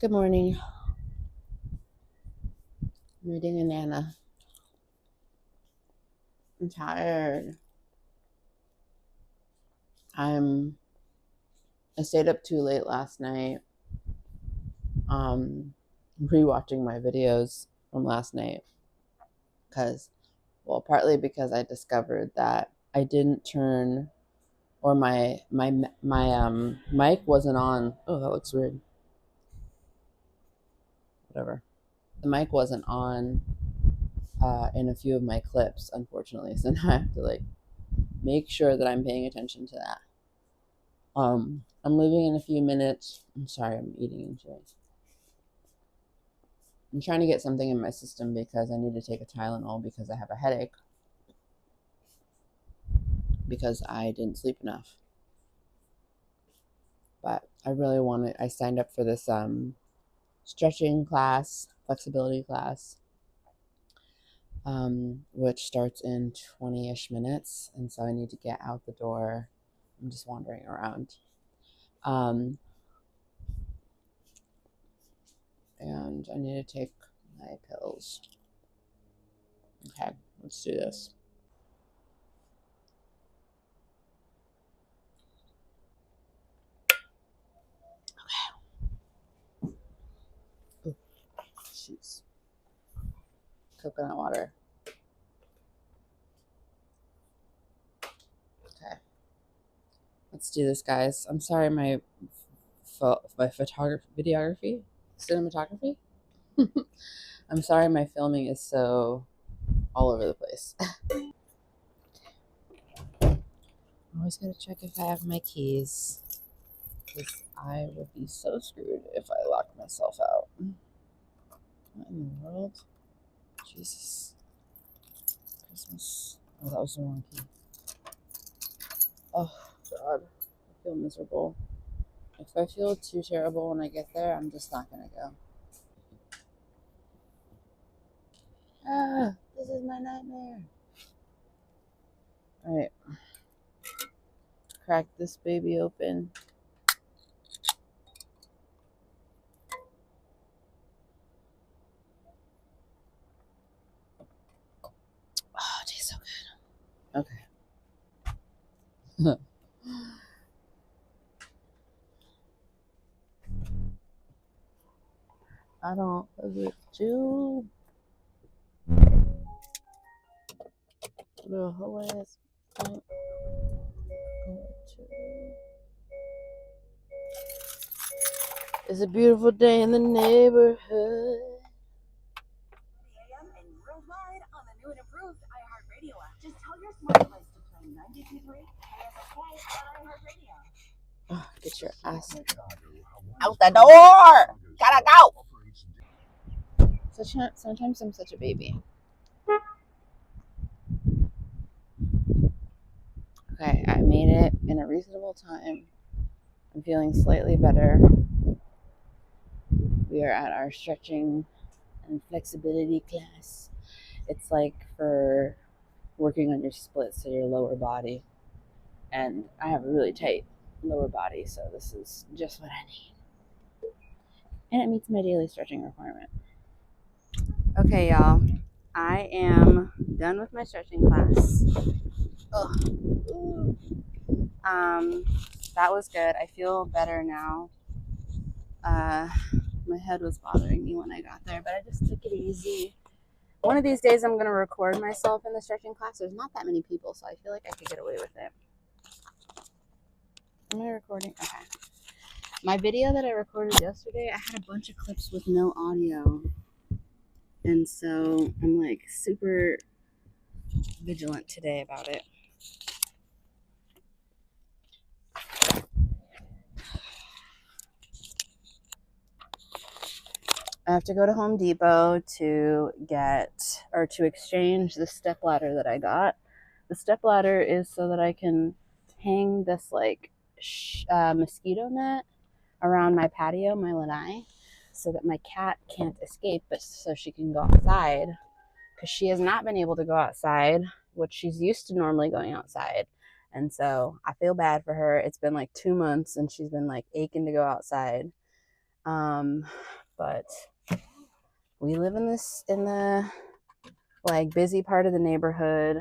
Good morning. I'm reading a Nana. I'm tired. I stayed up too late last night, rewatching my videos from last night partly because I discovered that I didn't turn, or my mic wasn't on. Oh, that looks weird. Whatever. The mic wasn't on in a few of my clips, unfortunately. So now I have to make sure that I'm paying attention to that. I'm leaving in a few minutes. I'm sorry, I'm eating and chewing. I'm trying to get something in my system because I need to take a Tylenol because I have a headache because I didn't sleep enough. But I signed up for this stretching class, flexibility class, which starts in 20-ish minutes. And so I need to get out the door. I'm just wandering around. And I need to take my pills. Okay, let's do this. Jeez. Coconut water. Okay. Let's do this, guys. I'm sorry, my cinematography. I'm sorry, my filming is so all over the place. Always gotta check if I have my keys, because I would be so screwed if I locked myself out. What in the world? Jesus. Christmas. Oh, that was the wrong key. Oh, God. I feel miserable. If I feel too terrible when I get there, I'm just not gonna go. This is my nightmare. All right. Crack this baby open. Oh, it tastes so good. Okay. I don't love it too. Little Hawai'i. It's a beautiful day in the neighborhood. AM and worldwide on the new and improved iHeartRadio app. Just tell your smart device to play 92.3 KSFK on iHeartRadio. Oh, get your ass out the door! Gotta go! Sometimes I'm such a baby. Okay, I made it in a reasonable time. I'm feeling slightly better. We are at our stretching and flexibility class. It's like for working on your splits, so your lower body. And I have a really tight lower body, so this is just what I need. And it meets my daily stretching requirement. Okay, y'all. I am done with my stretching class. That was good. I feel better now. My head was bothering me when I got there, but I just took it easy. One of these days I'm going to record myself in the stretching class. There's not that many people, so I feel like I could get away with it. Am I recording? Okay. My video that I recorded yesterday, I had a bunch of clips with no audio. And so I'm like super vigilant today about it. I have to go to Home Depot to exchange the step ladder that I got. The step ladder is so that I can hang this mosquito net around my patio, my lanai, so that my cat can't escape, but so she can go outside, because she has not been able to go outside, which she's used to normally going outside. And so I feel bad for her. It's been like 2 months and she's been like aching to go outside. But we live in the like busy part of the neighborhood,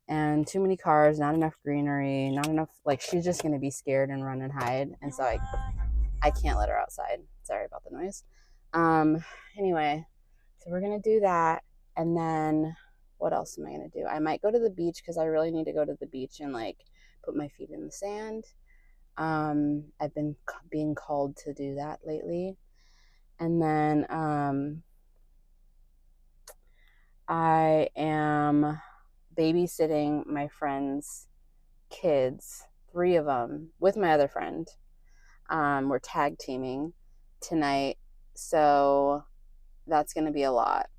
and too many cars, not enough greenery, not enough, like she's just going to be scared and run and hide. And so I can't let her outside. Sorry about the noise. Anyway, so we're going to do that. And then what else am I going to do? I might go to the beach because I really need to go to the beach and like put my feet in the sand. I've been being called to do that lately. And then I am babysitting my friend's kids, 3 of them, with my other friend. We're tag teaming tonight, so that's going to be a lot.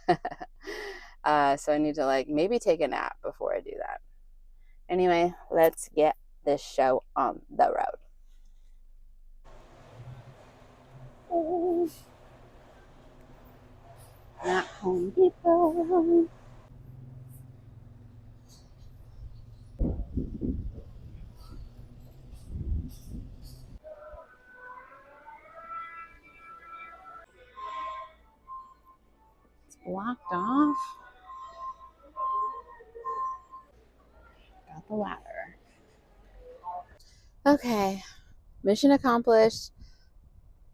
So I need to like maybe take a nap before I do that. Anyway, let's get this show on the road. At Home Depot. It's blocked off. Got the ladder. Okay, mission accomplished.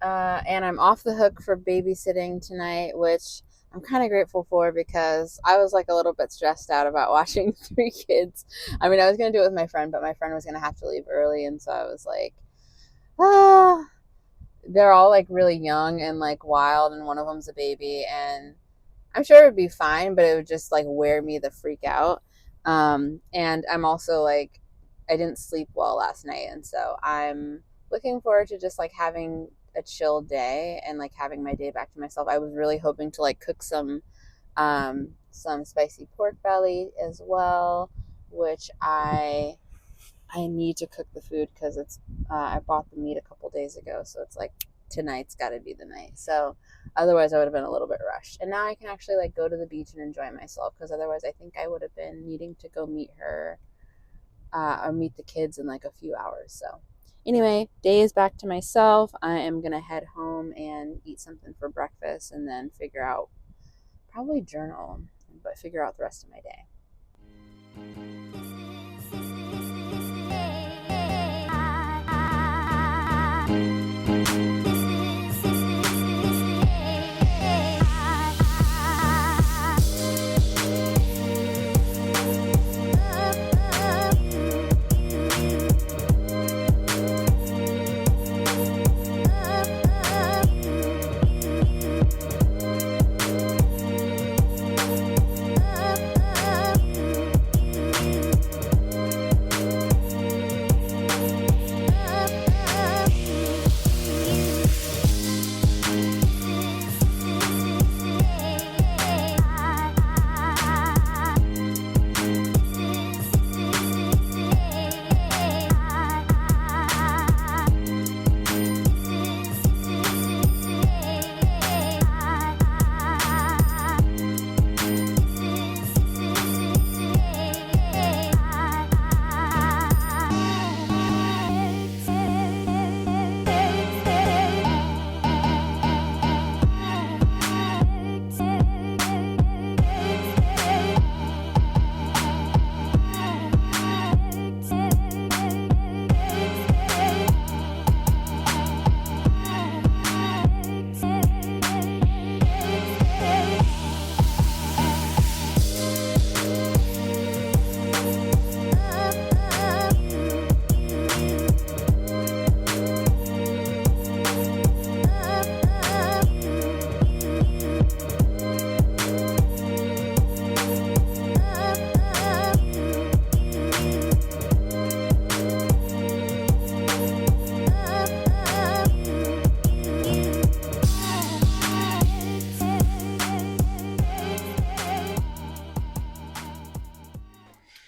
And I'm off the hook for babysitting tonight, which I'm kind of grateful for because I was like a little bit stressed out about watching 3 kids. I mean, I was going to do it with my friend, but my friend was going to have to leave early. And so I was like, they're all like really young and like wild. And one of them's a baby. And I'm sure it would be fine, but it would just like wear me the freak out. And I'm also like, I didn't sleep well last night. And so I'm looking forward to just like having a chill day and like having my day back to myself. I was really hoping to like cook some spicy pork belly as well, which I need to cook the food because it's I bought the meat a couple days ago, so it's like tonight's got to be the night. So otherwise I would have been a little bit rushed, and now I can actually like go to the beach and enjoy myself, because otherwise I think I would have been needing to go meet her or meet the kids in like a few hours. So anyway, day is back to myself. I am gonna head home and eat something for breakfast, and then figure out, probably journal, but figure out the rest of my day.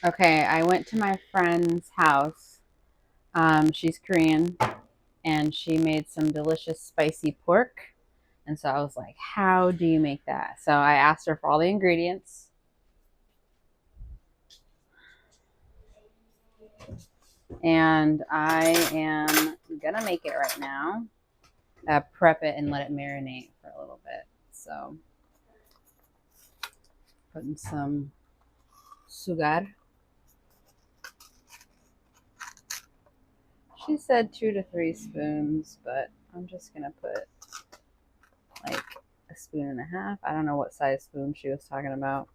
Okay, I went to my friend's house. She's Korean, and she made some delicious spicy pork. And so I was like, how do you make that? So I asked her for all the ingredients. And I am gonna make it right now. prep it and let it marinate for a little bit. So putting some sugar. She said 2 to 3 spoons, but I'm just gonna put like a spoon and a half. I don't know what size spoon she was talking about.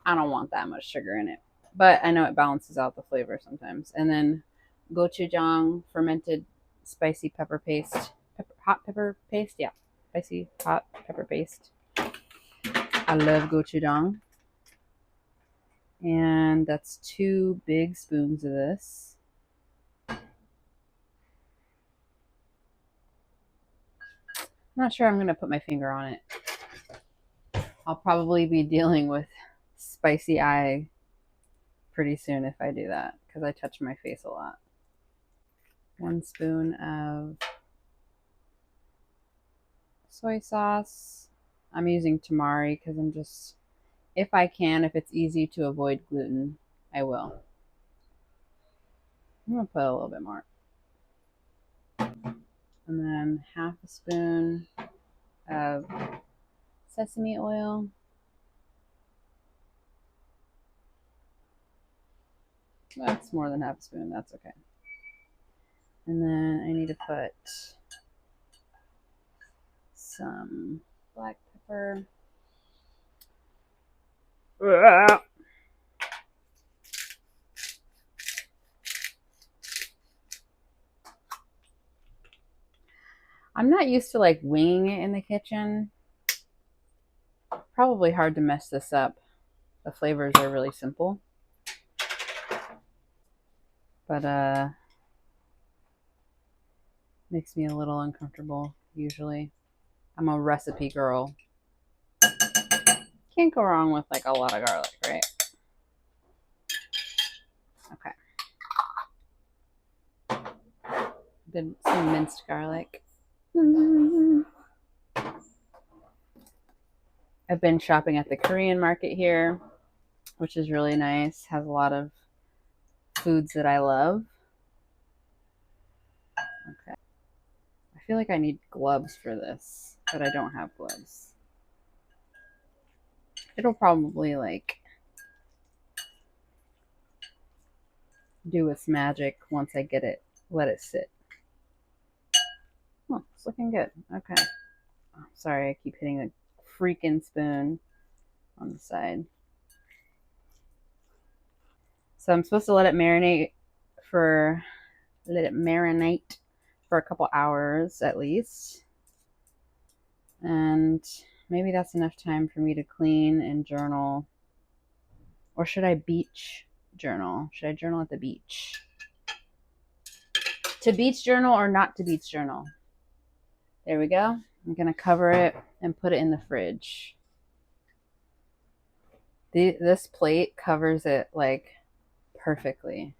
I don't want that much sugar in it, but I know it balances out the flavor sometimes. And then gochujang, fermented spicy pepper paste, hot pepper paste. Yeah, spicy hot pepper paste. I love gochujang. And that's 2 big spoons of this. I'm not sure I'm going to put my finger on it. I'll probably be dealing with spicy eye pretty soon if I do that, because I touch my face a lot. 1 spoon of soy sauce. I'm using tamari because I'm just, if I can, if it's easy to avoid gluten, I will. I'm going to put a little bit more. And then half a spoon of sesame oil. That's more than half a spoon. That's okay. And then I need to put some black pepper. I'm not used to like winging it in the kitchen. Probably hard to mess this up. The flavors are really simple. But makes me a little uncomfortable usually. I'm a recipe girl. Can't go wrong with like a lot of garlic, right? Okay. Did some minced garlic. I've been shopping at the Korean market here, which is really nice. Has a lot of foods that I love. Okay. I feel like I need gloves for this, but I don't have gloves. It'll probably like do its magic once I get it, let it sit. Oh, it's looking good. Okay. Oh, sorry, I keep hitting the freaking spoon on the side. So I'm supposed to let it marinate for a couple hours at least. And maybe that's enough time for me to clean and journal. Or should I beach journal? Should I journal at the beach? To beach journal or not to beach journal? There we go. I'm going to cover it and put it in the fridge. This plate covers it like perfectly.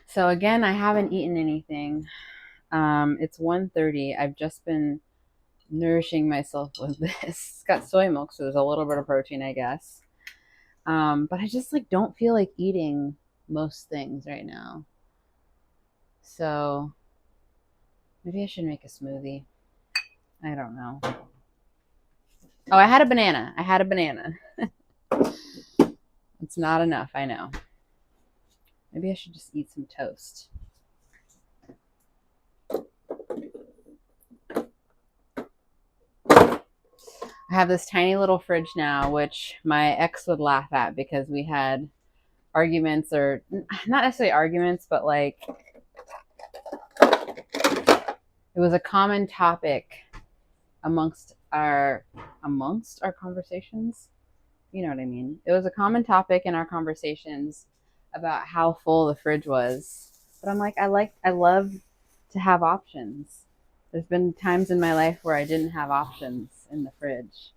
So again, I haven't eaten anything. It's 1:30. I've just been nourishing myself with this. It's got soy milk, so there's a little bit of protein, I guess. But I just like don't feel like eating most things right now. So maybe I should make a smoothie. I don't know. Oh, I had a banana. It's not enough, I know. Maybe I should just eat some toast. I have this tiny little fridge now, which my ex would laugh at because we had arguments, or not necessarily arguments, but like it was a common topic amongst our conversations. You know what I mean? It was a common topic in our conversations about how full the fridge was. But I'm like, I love to have options. There's been times in my life where I didn't have options in the fridge.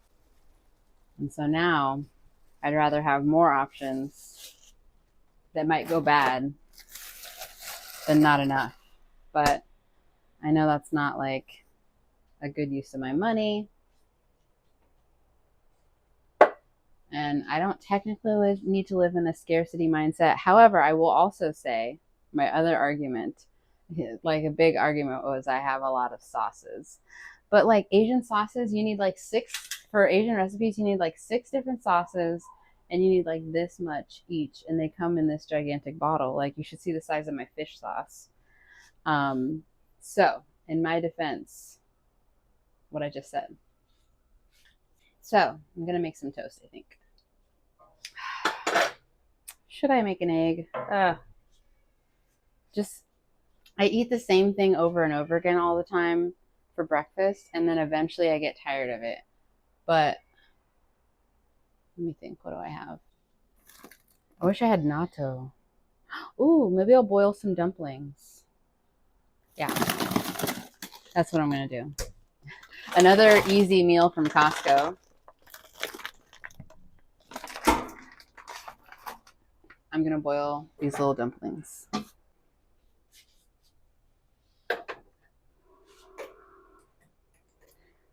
And so now I'd rather have more options that might go bad than not enough. But I know that's not like a good use of my money. And I don't technically need to live in a scarcity mindset. However, I will also say my other argument, like a big argument, was I have a lot of sauces. But like Asian sauces, you need like for Asian recipes, you need like 6 different sauces and you need like this much each. And they come in this gigantic bottle. Like you should see the size of my fish sauce. So, in my defense, what I just said. So, I'm going to make some toast, I think. Should I make an egg? I eat the same thing over and over again all the time for breakfast, and then eventually I get tired of it. But let me think, what do I have? I wish I had natto. Ooh, maybe I'll boil some dumplings. Yeah, that's what I'm going to do. Another easy meal from Costco. I'm going to boil these little dumplings.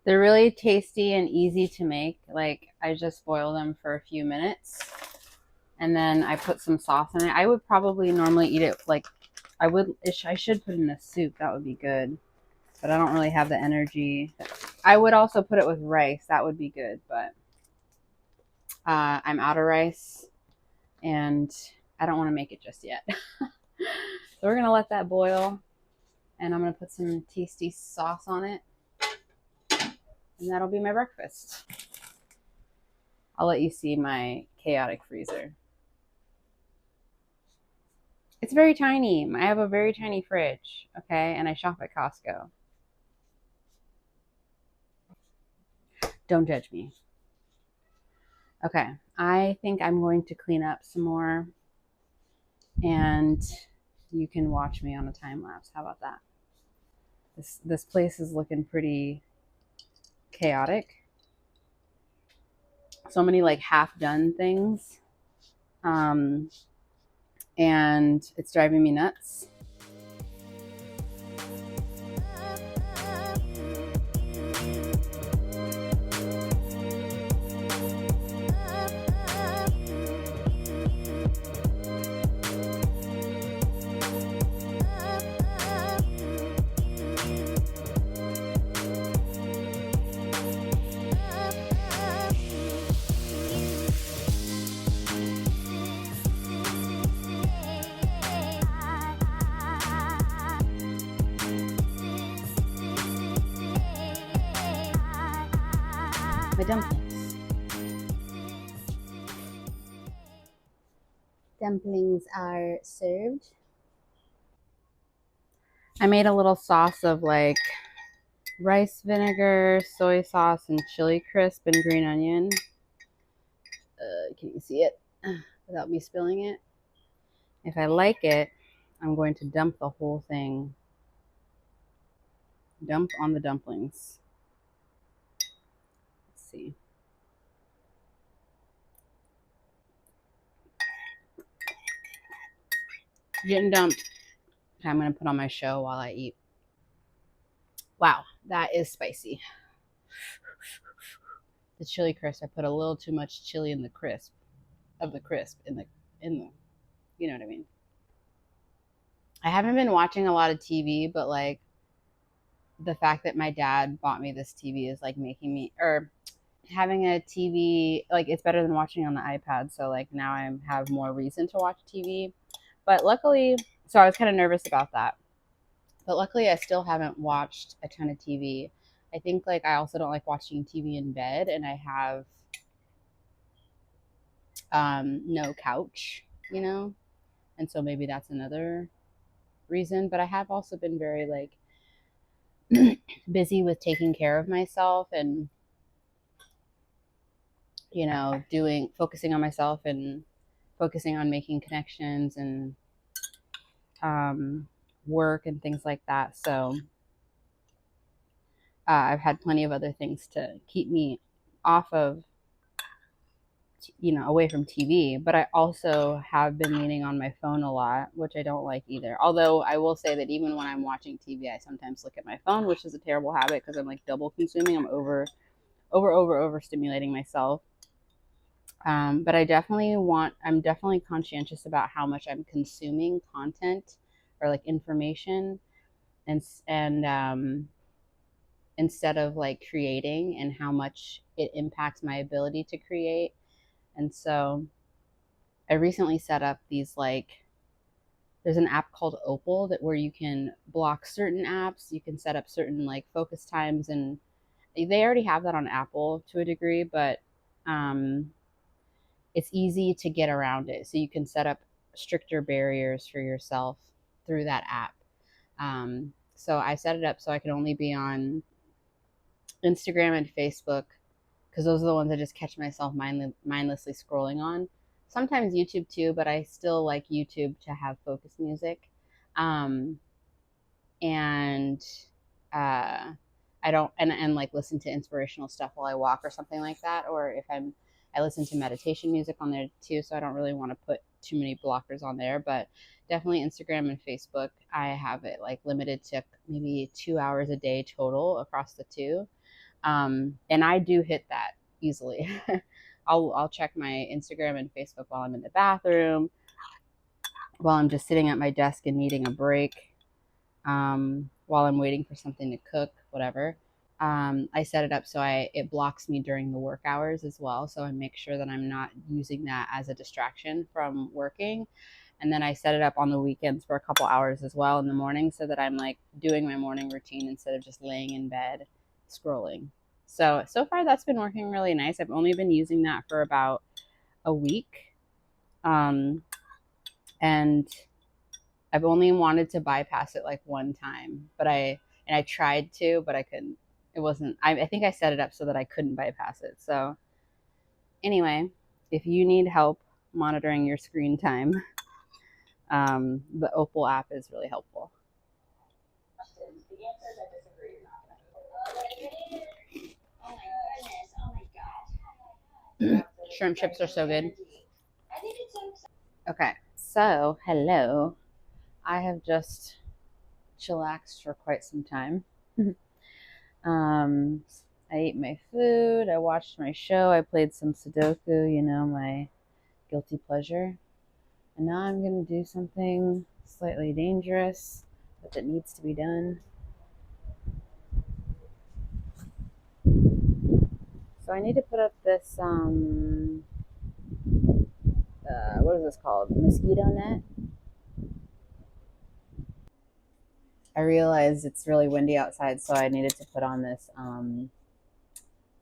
They're really tasty and easy to make. Like, I just boil them for a few minutes and then I put some sauce in it. I would probably normally eat it like I should put it in a soup. That would be good. But I don't really have the energy. I would also put it with rice. That would be good. But I'm out of rice and I don't want to make it just yet. So we're going to let that boil and I'm going to put some tasty sauce on it. And that'll be my breakfast. I'll let you see my chaotic freezer. It's very tiny. I have a very tiny fridge, okay? And I shop at Costco. Don't judge me. Okay, I think I'm going to clean up some more and you can watch me on a time lapse. How about that? This place is looking pretty chaotic. So many like half done things. And it's driving me nuts. My dumplings. Dumplings are served. I made a little sauce of like rice vinegar, soy sauce, and chili crisp and green onion. Can you see it without me spilling it? If I like it, I'm going to dump the whole thing. Dump on the dumplings. Let's see. Getting dumped. I'm going to put on my show while I eat. Wow, that is spicy. The chili crisp, I put a little too much chili in the crisp in the you know what I mean. I haven't been watching a lot of TV, but like the fact that my dad bought me this TV is like making me, or having a TV, like it's better than watching on the iPad. So like now I have more reason to watch TV. But luckily, so I was kind of nervous about that. But luckily I still haven't watched a ton of TV. I think like I also don't like watching TV in bed, and I have no couch, you know? And so maybe that's another reason. But I have also been very like busy with taking care of myself and, you know, focusing on myself and focusing on making connections and work and things like that. So I've had plenty of other things to keep me off of, you know, away from TV, but I also have been leaning on my phone a lot, which I don't like either. Although I will say that even when I'm watching TV, I sometimes look at my phone, which is a terrible habit because I'm like double consuming. I'm over stimulating myself. But I'm definitely conscientious about how much I'm consuming content or like information, and instead of like creating, and how much it impacts my ability to create. And so I recently set up these like, there's an app called Opal that where you can block certain apps, you can set up certain like focus times, and they already have that on Apple to a degree, but um, it's easy to get around it. So you can set up stricter barriers for yourself through that app. So I set it up so I can only be on Instagram and Facebook, because those are the ones I just catch myself mindlessly scrolling on. Sometimes YouTube too, but I still like YouTube to have focus music. Um, and uh, I don't and like listen to inspirational stuff while I walk or something like that. Or if I listen to meditation music on there too, so I don't really want to put too many blockers on there. But definitely Instagram and Facebook, I have it like limited to maybe 2 hours a day total across the two. And I do hit that easily. I'll check my Instagram and Facebook while I'm in the bathroom, while I'm just sitting at my desk and needing a break, while I'm waiting for something to cook, whatever. I set it up so it blocks me during the work hours as well, so I make sure that I'm not using that as a distraction from working. And then I set it up on the weekends for a couple hours as well in the morning, so that I'm like doing my morning routine instead of just laying in bed scrolling. So far that's been working really nice. I've only been using that for about a week, um, and I've only wanted to bypass it like one time, but I tried to, but I couldn't. It wasn't. I think I set it up so that I couldn't bypass it. So anyway, if you need help monitoring your screen time, the Opal app is really helpful. Shrimp chips are so good. Okay, so hello. I have just chillaxed for quite some time. um, I ate my food, I watched my show, I played some Sudoku, my guilty pleasure. And now I'm going to do something slightly dangerous, but that needs to be done. So I need to put up this, what is this called? Mosquito net? I realized it's really windy outside, so I needed to put on this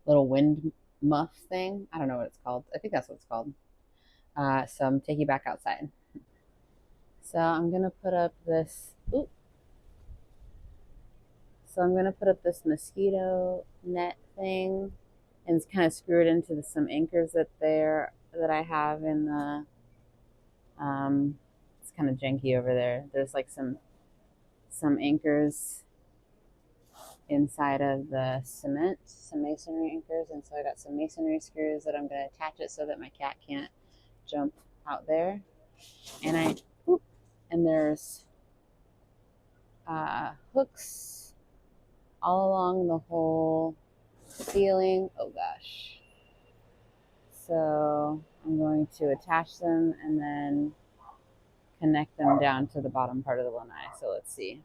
little wind muff thing. I don't know what it's called. I think that's what it's called. So I'm taking you back outside. So I'm gonna put up this. Ooh. So I'm gonna put up this mosquito net thing, and kind of screw it into some anchors that I have in the. It's kind of janky over there. There's like some anchors inside of the cement, some masonry anchors, and so I got some masonry screws that I'm going to attach it so that my cat can't jump out there. And there's hooks all along the whole ceiling. Oh gosh. So I'm going to attach them and then connect them down to the bottom part of the lanai. So let's see.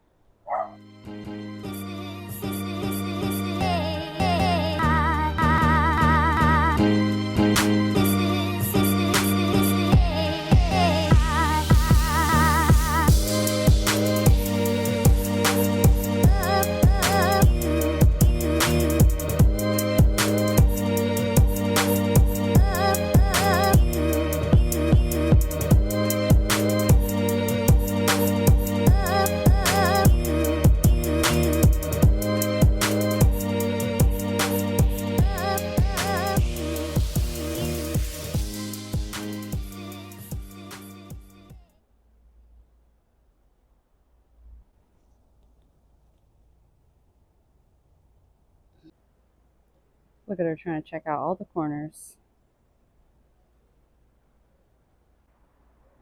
Look at her trying to check out all the corners.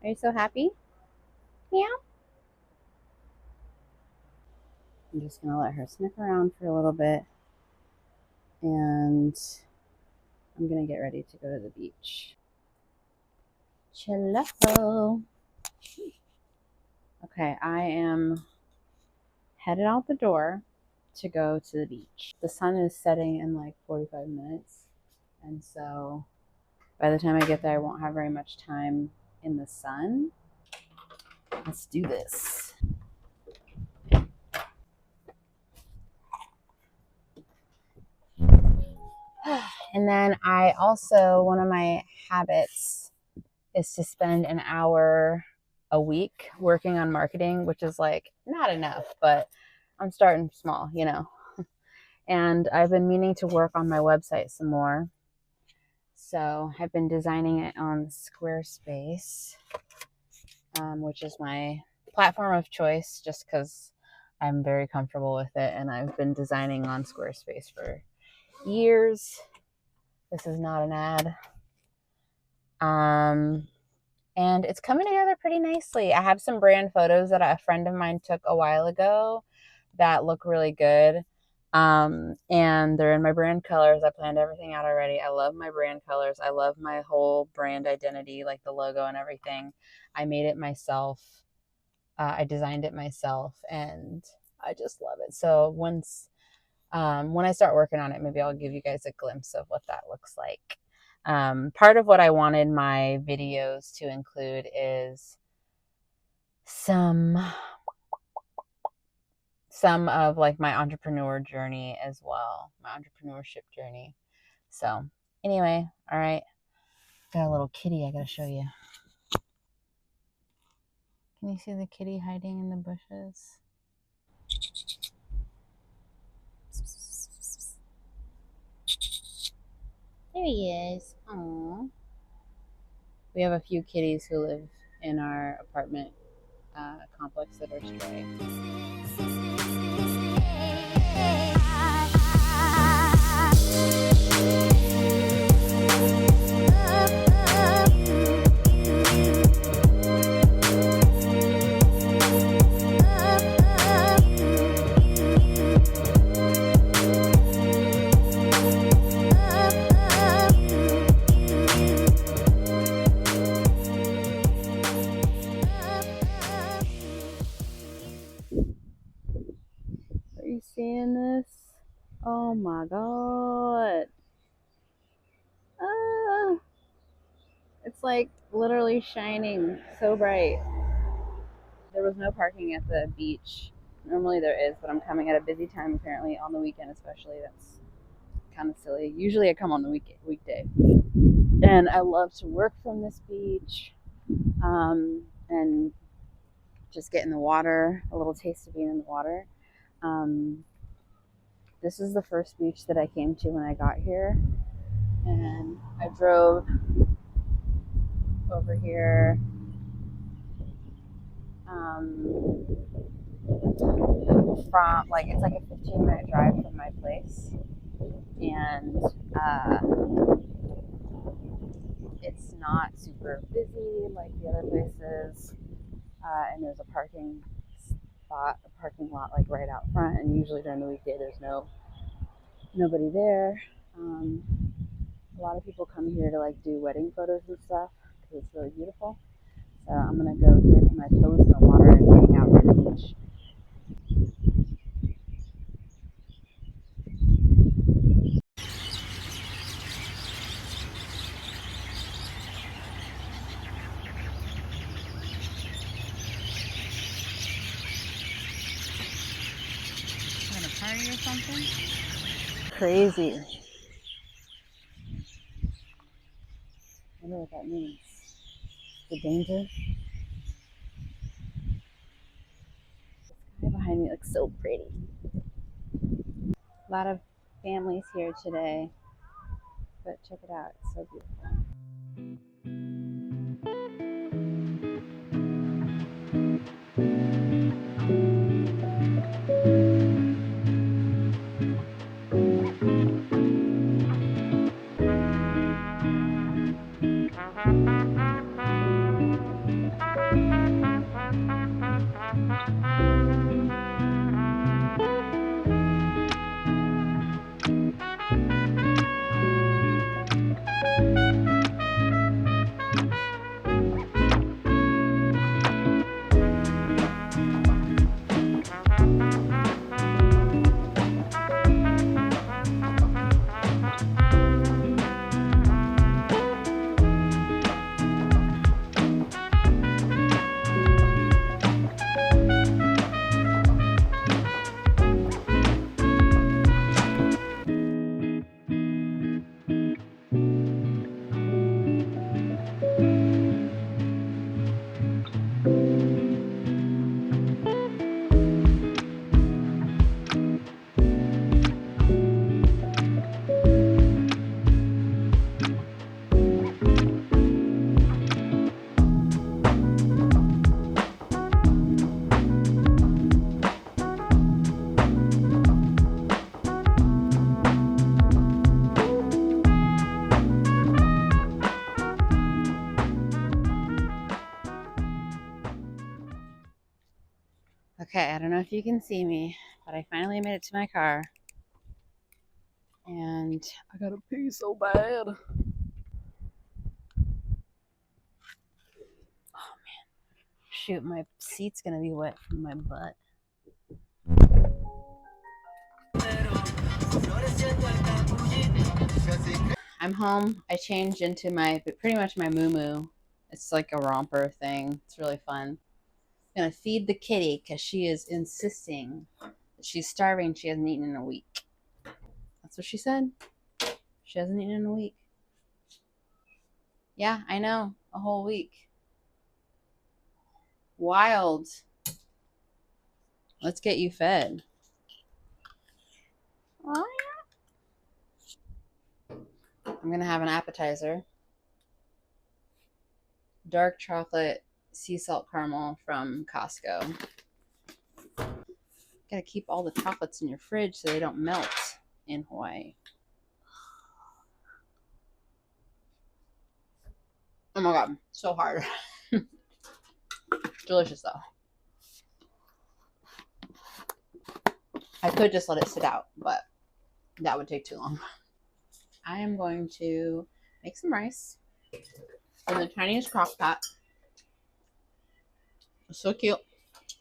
Are you so happy? Meow. I'm just going to let her sniff around for a little bit. And I'm going to get ready to go to the beach. Cello. Okay, I am headed out the door to go to the beach. The sun is setting in like 45 minutes, and so by the time I get there, I won't have very much time in the sun. Let's do this. And then I also, one of my habits is to spend an hour a week working on marketing, which is like not enough, but I'm starting small, you know. And I've been meaning to work on my website some more. So I've been designing it on Squarespace, which is my platform of choice just because I'm very comfortable with it. And I've been designing on Squarespace for years. This is not an ad. And it's coming together pretty nicely. I have some brand photos that a friend of mine took a while ago that look really good. And they're in my brand colors. I planned everything out already. I love my brand colors. I love my whole brand identity, like the logo and everything. I made it myself. I designed it myself, and I just love it. So once when I start working on it, maybe I'll give you guys a glimpse of what that looks like. Part of what I wanted my videos to include is some of like my entrepreneur journey as well, my entrepreneurship journey. So anyway, all right, got a little kitty I gotta show you. Can you see the kitty hiding in the bushes? There he is. Aww. We have a few kitties who live in our apartment complex that are stray. Are you seeing this? Oh my god. It's like literally shining so bright. There was no parking at the beach. Normally there is, but I'm coming at a busy time apparently on the weekend especially. That's kind of silly. Usually I come on the weekday. And I love to work from this beach and just get in the water, a little taste of being in the water. This is the first beach that I came to when I got here. And I drove over here from like it's like a 15-minute drive from my place, and it's not super busy like the other places, and there's a parking lot like right out front, and usually during the weekday there's nobody there. A lot of people come here to like do wedding photos and stuff because it's really beautiful. So I'm gonna go dip my toes in the water and hang out near the beach. At a party or something? Crazy. I wonder what that means. The danger. The sky behind me looks so pretty. A lot of families here today, but check it out. It's so beautiful. Okay, I don't know if you can see me, but I finally made it to my car. And I gotta pee so bad. Shoot, my seat's gonna be wet from my butt. I'm home. I changed into pretty much my moo. It's like a romper thing. It's really fun. I'm gonna feed the kitty because she is insisting that she's starving. She hasn't eaten in a week. That's what she said. She hasn't eaten in a week. Yeah, I know. A whole week. Wild. Let's get you fed. Oh, yeah. I'm gonna have an appetizer. Dark chocolate sea salt caramel from Costco. Gotta keep all the chocolates in your fridge so they don't melt in Hawaii. Oh my god, so hard. Delicious though. I could just let it sit out, but that would take too long. I am going to make some rice in the tiniest crock pot. It's so cute.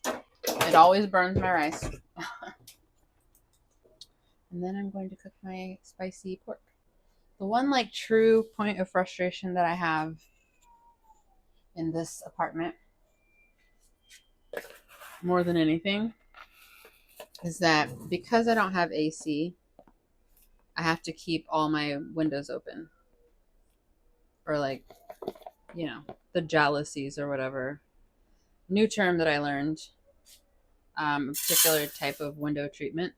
It always burns my rice. And then I'm going to cook my spicy pork. The one like true point of frustration that I have in this apartment, more than anything, is that because I don't have AC, I have to keep all my windows open. Or like, you know, the jalousies or whatever. New term that I learned. A particular type of window treatment.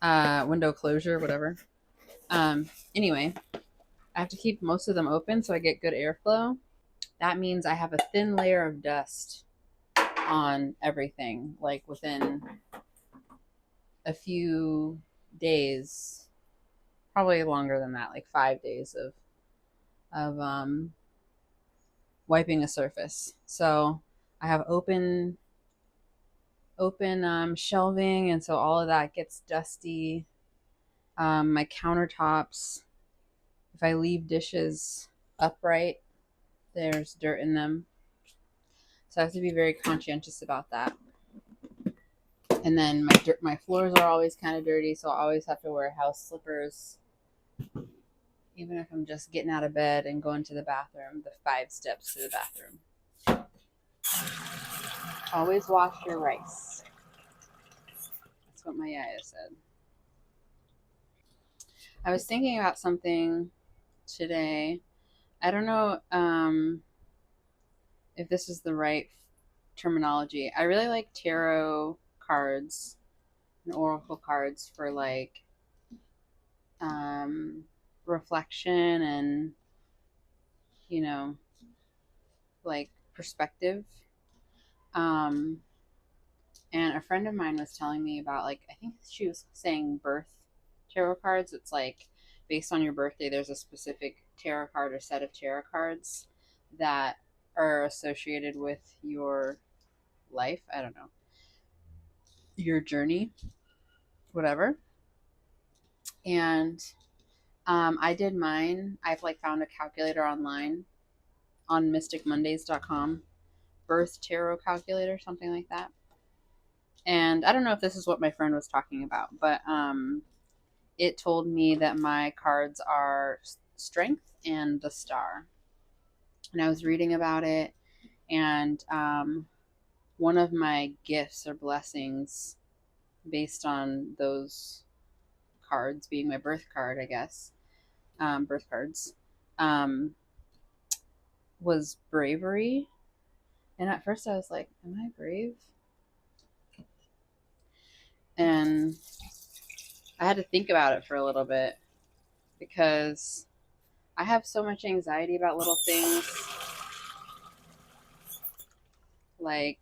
Window closure, whatever. Anyway, I have to keep most of them open so I get good airflow. That means I have a thin layer of dust on everything, like within a few days, probably longer than that, like 5 days of wiping a surface. So I have open shelving, and so all of that gets dusty. My countertops, if I leave dishes upright, there's dirt in them. So I have to be very conscientious about that. And then my floors are always kind of dirty, so I always have to wear house slippers. Even if I'm just getting out of bed and going to the bathroom, the 5 steps to the bathroom. Always wash your rice. That's what my yaya said. I was thinking about something today. I don't know if this is the right terminology. I really like tarot cards and oracle cards for like reflection and, you know, like perspective. And a friend of mine was telling me about, like, I think she was saying birth tarot cards. It's like based on your birthday, there's a specific tarot card or set of tarot cards that are associated with your life. I don't know, your journey, whatever. And I did mine. I've like found a calculator online on mysticmondays.com, birth tarot calculator, something like that. And I don't know if this is what my friend was talking about, but it told me that my cards are strength and the star. And I was reading about it, and one of my gifts or blessings based on those cards being my birth card, I guess, birth cards, was bravery. And at first I was like, am I brave? And I had to think about it for a little bit because I have so much anxiety about little things like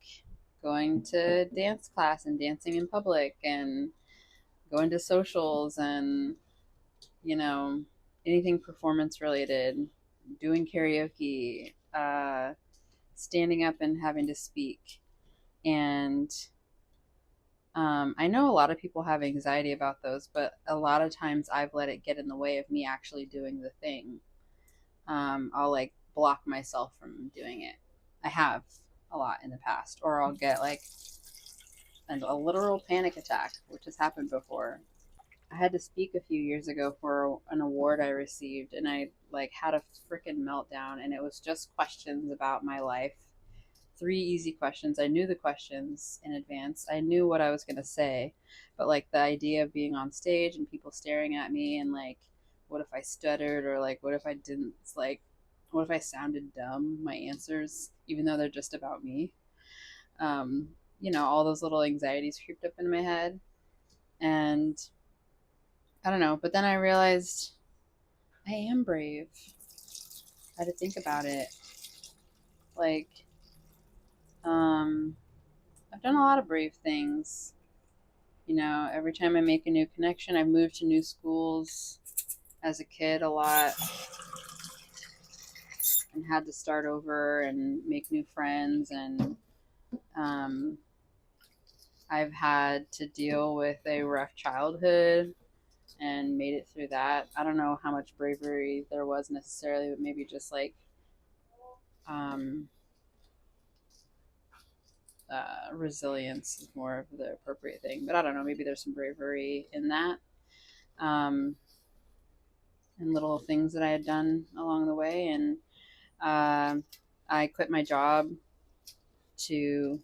going to dance class and dancing in public and going to socials and, you know, anything performance related, doing karaoke, standing up and having to speak. And I know a lot of people have anxiety about those, but a lot of times I've let it get in the way of me actually doing the thing. I'll like block myself from doing it. I have a lot in the past, or I'll get like a literal panic attack, which has happened before. I had to speak a few years ago for an award I received, and I like had a freaking meltdown, and it was just questions about my life. Three easy questions. I knew the questions in advance. I knew what I was going to say, but like the idea of being on stage and people staring at me and like what if I stuttered, or like what if I didn't, like what if I sounded dumb, my answers, even though they're just about me. All those little anxieties creeped up in my head, and I don't know, but then I realized I am brave. I had to think about it. Like, I've done a lot of brave things. Every time I make a new connection, I've moved to new schools as a kid a lot and had to start over and make new friends. And I've had to deal with a rough childhood and made it through that. I don't know how much bravery there was necessarily, but maybe just like resilience is more of the appropriate thing. But I don't know, maybe there's some bravery in that. And little things that I had done along the way. And I quit my job to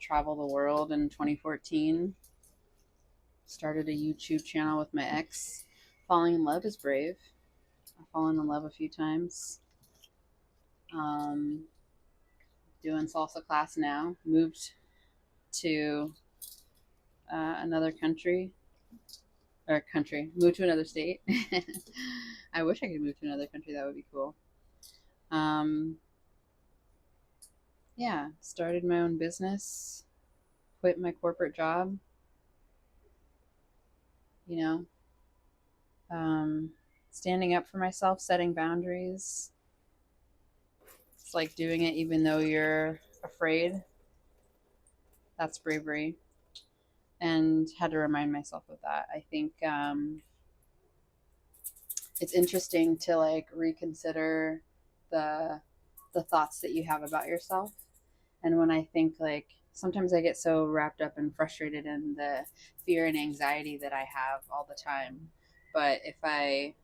travel the world in 2014. Started a YouTube channel with my ex. Falling in love is brave. I've fallen in love a few times. Doing salsa class now. Moved to another country. Moved to another state. I wish I could move to another country. That would be cool. Started my own business. Quit my corporate job. Standing up for myself, setting boundaries. It's like doing it even though you're afraid. That's bravery. And had to remind myself of that. I think it's interesting to like reconsider the thoughts that you have about yourself. And when I think, like, sometimes I get so wrapped up and frustrated in the fear and anxiety that I have all the time. But if I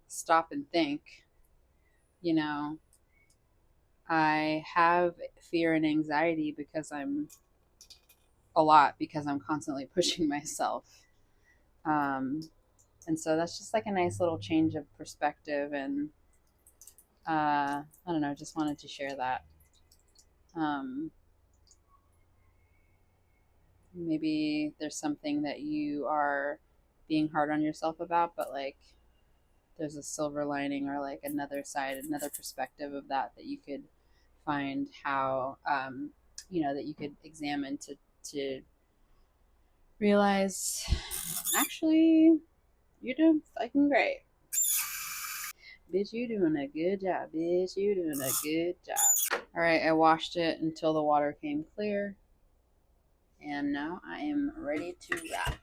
stop and think, I have fear and anxiety because I'm constantly pushing myself. And so that's just like a nice little change of perspective. And I don't know, just wanted to share that. Maybe there's something that you are being hard on yourself about, but like there's a silver lining, or like another side, another perspective of that you could find how, that you could examine to realize, actually, you're doing fucking great. Bitch, you doing a good job. Bitch, you doing a good job. All right, I washed it until the water came clear. And now I am ready to rock.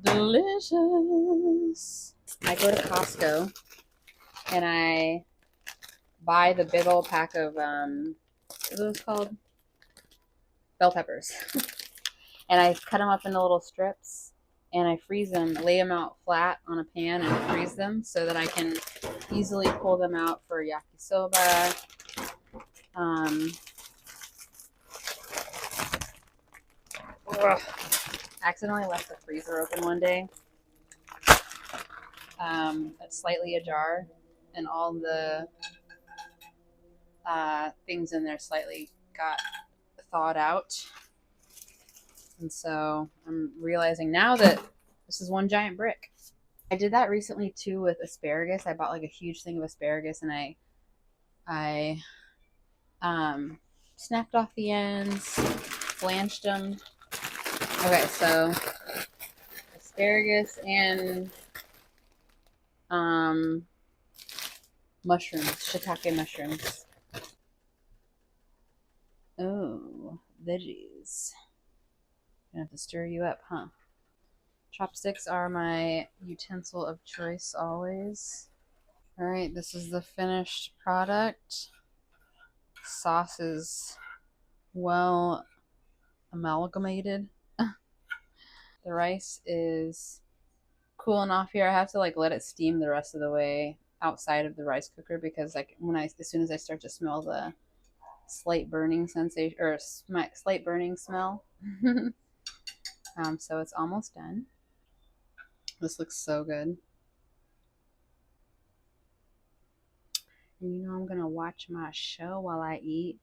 Delicious. I go to Costco and I buy the big old pack of, what are those called? Bell peppers. And I cut them up into little strips and I freeze them, lay them out flat on a pan and freeze them so that I can easily pull them out for yakisoba. Accidentally left the freezer open one day. Slightly ajar, and all the things in there slightly got thawed out. And so I'm realizing now that this is one giant brick. I did that recently too with asparagus. I bought like a huge thing of asparagus and I snapped off the ends, blanched them. Okay, so asparagus and um, mushrooms, shiitake mushrooms. Oh, veggies. Gonna have to stir you up, huh? Chopsticks are my utensil of choice always. All right, this is the finished product. Sauce is well amalgamated. The rice is cooling off here. I have to like let it steam the rest of the way outside of the rice cooker because like as soon as I start to smell the slight burning sensation or slight burning smell, so it's almost done. This looks so good. And you know I'm gonna watch my show while I eat.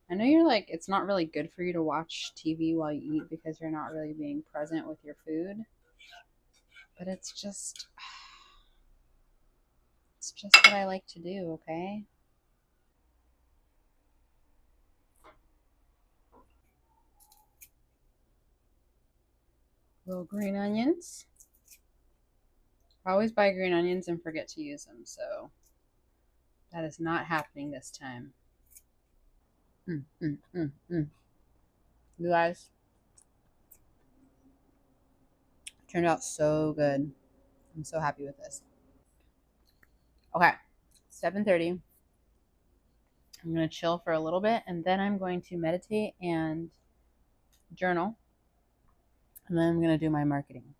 I know you're like it's not really good for you to watch TV while you eat because you're not really being present with your food, but it's just what I like to do, okay? Little green onions. I always buy green onions and forget to use them, so that is not happening this time. Mm, mm, mm, mm. You guys, turned out so good. I'm so happy with this. Okay, 7:30. I'm gonna chill for a little bit, and then I'm going to meditate and journal, and then I'm gonna do my marketing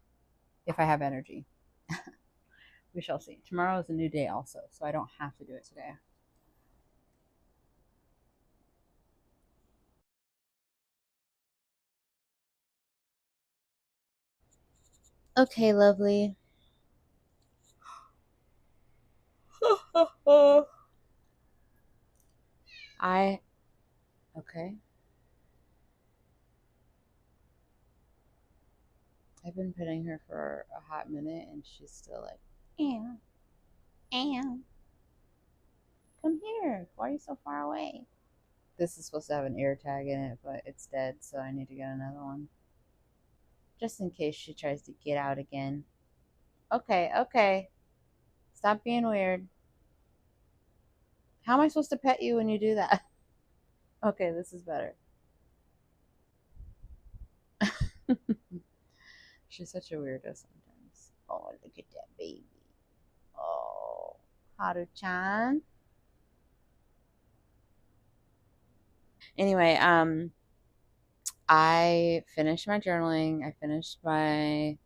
if I have energy. We shall see. Tomorrow is a new day, also, so I don't have to do it today. Okay, lovely. I okay. I've been petting her for a hot minute, and she's still like, "Yeah, yeah, come here. Why are you so far away?" This is supposed to have an ear tag in it, but it's dead, so I need to get another one. Just in case she tries to get out again. Okay, okay. Stop being weird. How am I supposed to pet you when you do that? Okay, this is better. She's such a weirdo sometimes. Oh, look at that baby. Oh, Haru-chan. Anyway, I finished my journaling. I finished my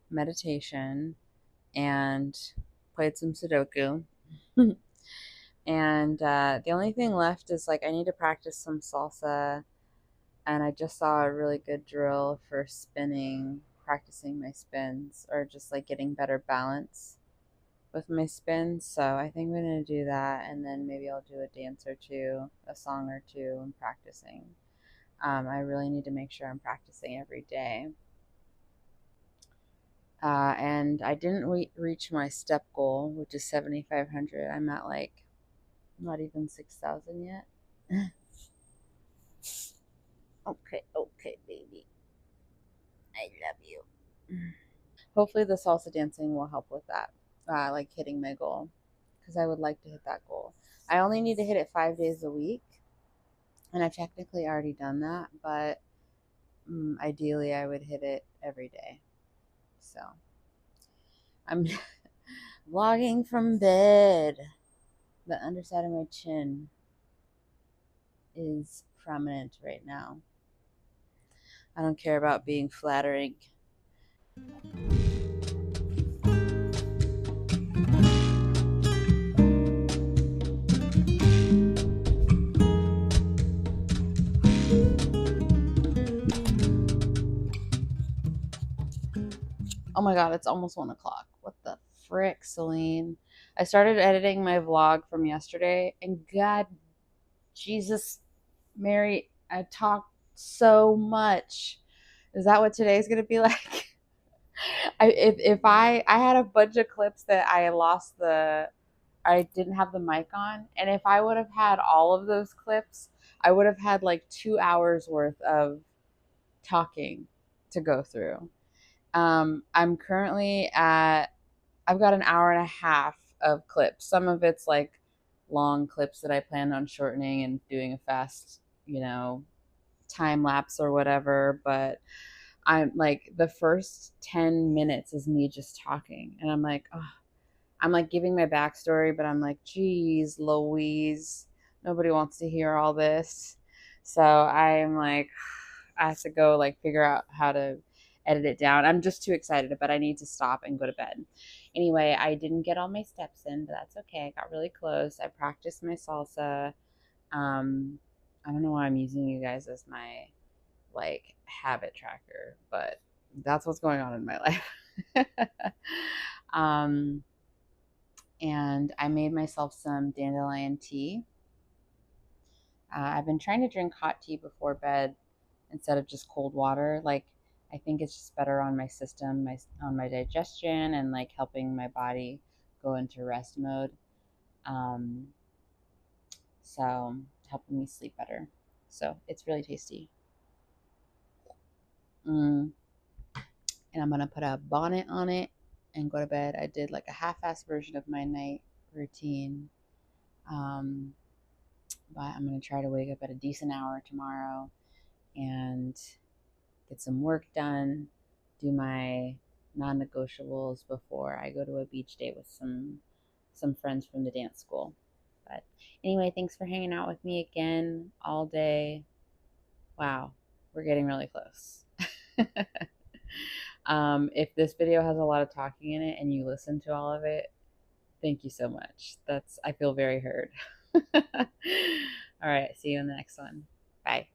meditation and played some Sudoku. And the only thing left is like I need to practice some salsa. And I just saw a really good drill for spinning, practicing my spins, or just like getting better balance with my spins. So I think I'm going to do that. And then maybe I'll do a dance or two, a song or two, and practicing. I really need to make sure I'm practicing every day. And I didn't reach my step goal, which is 7,500. I'm at like not even 6,000 yet. Okay, okay, baby. I love you. Hopefully, the salsa dancing will help with that, like hitting my goal, because I would like to hit that goal. I only need to hit it 5 days a week, and I've technically already done that, but ideally, I would hit it every day. So I'm vlogging from bed. The underside of my chin is prominent right now. I don't care about being flattering. Oh my god, it's almost 1 o'clock. What the frick, Celine? I started editing my vlog from yesterday, and God, Jesus, Mary, I talked so much. Is that what today's gonna be like? If I had a bunch of clips that I didn't have the mic on, and if I would have had all of those clips, I would have had like 2 hours worth of talking to go through. I'm currently at, I've got an hour and a half of clips. Some of it's like long clips that I plan on shortening and doing a fast, time lapse or whatever. But I'm like, the first 10 minutes is me just talking. And I'm like, oh, I'm like giving my backstory, but I'm like, geez, Louise, nobody wants to hear all this. So I'm like, I have to go like figure out how to edit it down. I'm just too excited, but I need to stop and go to bed. Anyway, I didn't get all my steps in, but that's okay. I got really close. I practiced my salsa. Um, I don't know why I'm using you guys as my like habit tracker, but that's what's going on in my life. um, and I made myself some dandelion tea. I've been trying to drink hot tea before bed instead of just cold water. Like, I think it's just better on my system, on my digestion, and like helping my body go into rest mode. Um, so helping me sleep better. So it's really tasty. Mm. And I'm gonna put a bonnet on it and go to bed. I did like a half-assed version of my night routine. Um, but I'm gonna try to wake up at a decent hour tomorrow and get some work done, do my non-negotiables before I go to a beach day with some friends from the dance school. But anyway, thanks for hanging out with me again all day. Wow, we're getting really close. If this video has a lot of talking in it and you listen to all of it, thank you so much. I feel very heard. All right, see you in the next one. Bye.